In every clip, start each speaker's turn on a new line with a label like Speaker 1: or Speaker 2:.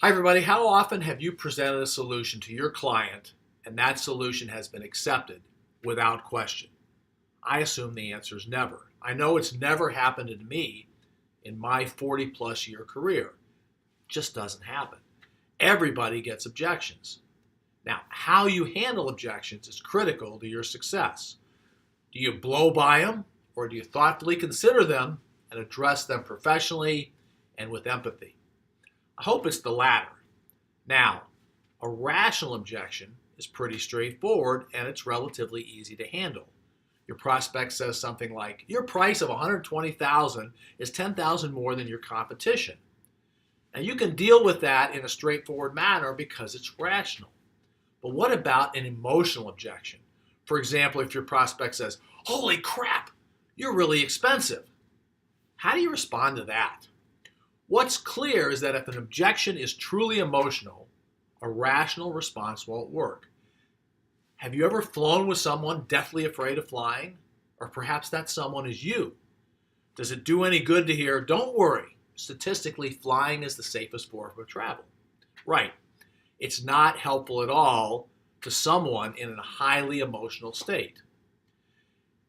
Speaker 1: Hi everybody, how often have you presented a solution to your client and that solution has been accepted without question? I assume the answer is never. I know it's never happened to me in my 40 plus year career. It just doesn't happen. Everybody gets objections. Now, how you handle objections is critical to your success. Do you blow by them or do you thoughtfully consider them and address them professionally and with empathy? I hope it's the latter. Now, a rational objection is pretty straightforward and it's relatively easy to handle. Your prospect says something like, your price of $120,000 is $10,000 more than your competition. Now you can deal with that in a straightforward manner because it's rational. But what about an emotional objection? For example, if your prospect says, holy crap, you're really expensive. How do you respond to that? What's clear is that if an objection is truly emotional, a rational response won't work. Have you ever flown with someone deathly afraid of flying? Or perhaps that someone is you. Does it do any good to hear, don't worry, statistically flying is the safest form of travel? Right. It's not helpful at all to someone in a highly emotional state.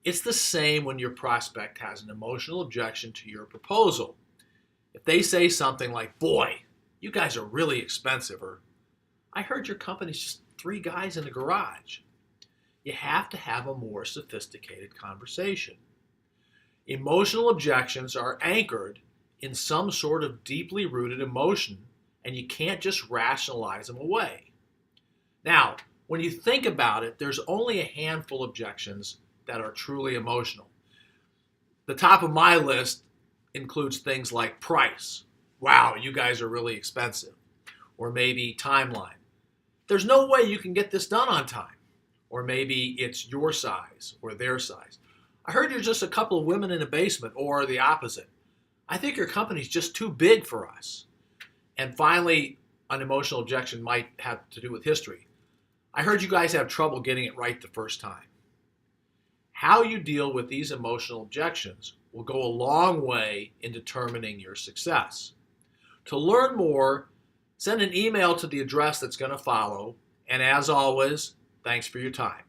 Speaker 1: It's the same when your prospect has an emotional objection to your proposal. If they say something like, boy, you guys are really expensive, or I heard your company's just 3 guys in a garage, you have to have a more sophisticated conversation. Emotional objections are anchored in some sort of deeply rooted emotion, and you can't just rationalize them away. Now, when you think about it, there's only a handful of objections that are truly emotional. The top of my list includes things like price. Wow, you guys are really expensive. Or maybe timeline. There's no way you can get this done on time. Or maybe it's your size or their size. I heard you're just a couple of women in a basement, or the opposite. I think your company's just too big for us. And finally, an emotional objection might have to do with history. I heard you guys have trouble getting it right the first time. How you deal with these emotional objections will go a long way in determining your success. To learn more, send an email to the address that's going to follow. And as always, thanks for your time.